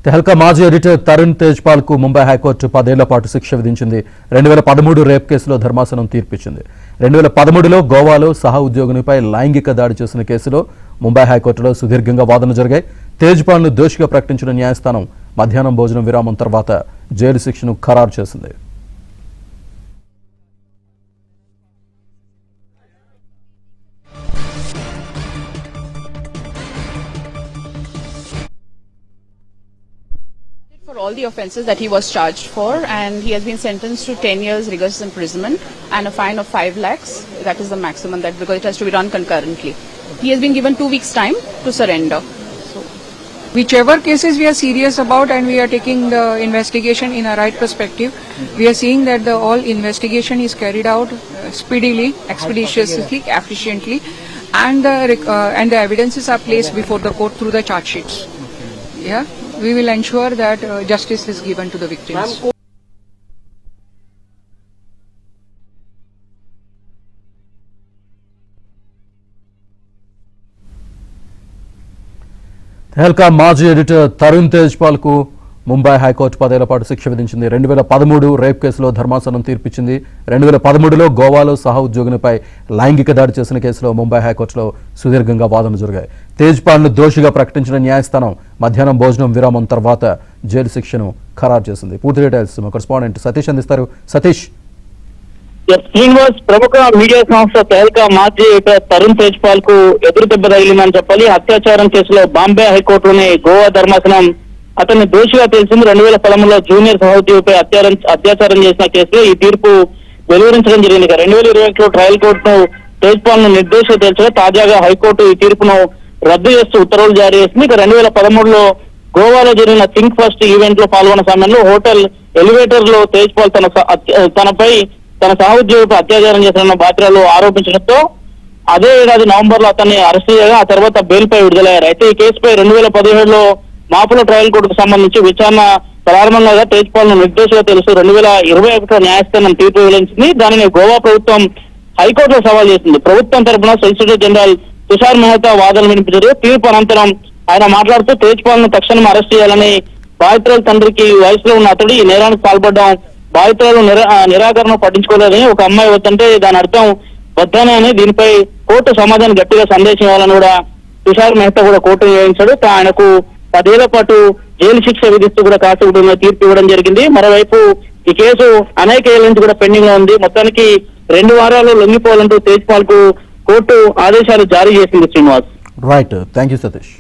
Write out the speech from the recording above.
తెహల్కా మాజీ ఎడిటర్ తరుణ్ తేజ్పాల్ కు ముంబై హైకోర్టు 10 ఏళ్ల పాటు శిక్ష విధించింది. 2013 రేప్ కేసులో ధర్మాసనం తీర్పిచ్చింది. 2013లో గోవాలో సహ ఉద్యోగునిపై లైంగిక దాడి చేసిన కేసులో ముంబై హైకోర్టులో సుదీర్ఘంగా వాదనలు జరిగాయి. తేజ్పాల్ ను దోషిగా ప్రకటించిన న్యాయస్థానం మధ్యాహ్నం భోజనం విరామం తర్వాత జైలు శిక్షను ఖరారు చేసింది. For all the offences that he was charged for, and he has been sentenced to 10 years rigorous imprisonment and a fine of 5 lakhs. That is the maximum, that because it has to be done concurrently. He has been given 2 weeks time to surrender. Whichever cases we are serious about and we are taking the investigation in a right perspective, we are seeing that the all investigation is carried out speedily, expeditiously, efficiently, and the evidences are placed before the court through the charge sheets. Yeah, we will ensure that justice is given to the victims. Tehelka మాజీ editor Tarun Tejpal కు Mumbai high court 10 ఏళ్ల పాటు శిక్ష విధించింది. 2013 rape కేసులో ధర్మాసనం తీర్పిచ్చింది. 2013లో గోవాలో సహ ఉద్యోగినిపై లైంగిక దాడి చేసిన కేసులో ముంబై హైకోర్టులో సుదీర్ఘంగా వాదనలు జరిగాయి. తేజ్పాల్ ను దోషిగా ప్రకటించిన న్యాయస్థానం మధ్యాహ్నం భోజనం విరామం తర్వాత జైలు శిక్షను ఖరారు చేసింది. పూర్తి డీటెయిల్స్ మా కరెస్పాండెంట్ సతీష్ అందిస్తారు. సతీష్, శ్రీనివాస్, ప్రముఖ మీడియా సంస్థ తెహల్కా మాజీ తరుణ్ తేజ్పాల్ కు ఎదురు దెబ్బ తగిలిందని చెప్పాలి. అత్యాచారం కేసులో బాంబే హైకోర్టులోని గోవా ధర్మాసనం అతన్ని దోషిగా తెలిసింది. 2013లో జూనియర్ సహోద్యోగిపై అత్యాచారం చేసిన కేసులో ఈ తీర్పు వెలువరించడం జరిగింది. 2021లో ట్రయల్ కోర్టును తేజ్పాల్ ను నిర్దోషిగా తేల్చగా తాజాగా హైకోర్టు ఈ తీర్పును రద్దు చేస్తూ ఉత్తర్వులు జారీ చేసింది. ఇక 2013లో గోవాలో జరిగిన థింక్ ఫస్ట్ ఈవెంట్ లో పాల్గొన్న సమయంలో హోటల్ ఎలివేటర్ లో తేజ్పాల్ తనపై తన సహోద్యోగిపై అత్యాచారం చేసిన బాధ్యతలు ఆరోపించడంతో అదే ఏడాది నవంబర్ లో అతన్ని అరెస్ట్ చేయగా ఆ తర్వాత బెయిల్ పై విడుదలయ్యారు. అయితే ఈ కేసుపై 2017లో మాపుల ట్రయల్ కోర్టుకు సంబంధించి విచారణ ప్రారంభంగా తేజ్పాల్ ను నిర్దోషిగా తెలుసు 2021లో న్యాయస్థానం తీర్పు వెలువరించింది. దానిని గోవా ప్రభుత్వం హైకోర్టులో సవాల్ చేసింది. ప్రభుత్వం తరఫున సొలిసిటర్ జనరల్ తుషార్ మెహతా వాదనలు వినిపించారు. తీర్పు అనంతరం ఆయన మాట్లాడుతూ తేజ్పాల్ ను తక్షణం అరెస్ట్ చేయాలని బాధితుల తండ్రికి వయసులో ఉన్న అతడు ఈ నేరానికి పాల్పడడం బాధితులను నిరాకరణ పట్టించుకోలేదని ఒక అమ్మాయి వద్దంటే దాని అర్థం వద్దనే అని దీనిపై కోర్టు సమాధానం గట్టిగా సందేశం ఇవ్వాలని కూడా తుషార్ మెహతా కూడా కోర్టు నిర్వహించాడు. ఆయనకు 10 ఏళ్ల పాటు జైలు శిక్ష విధిస్తూ కూడా కాసుకుంటున్న తీర్పు ఇవ్వడం జరిగింది. మరోవైపు ఈ కేసు అనేక ఏళ్ల నుంచి కూడా పెండింగ్ లో ఉంది. మొత్తానికి 2 వారాలు లొంగిపోవాలంటూ తేజ్పాల్ కు కోర్టు ఆదేశాలు జారీ చేసింది. Srinivas, right, thank you Satish.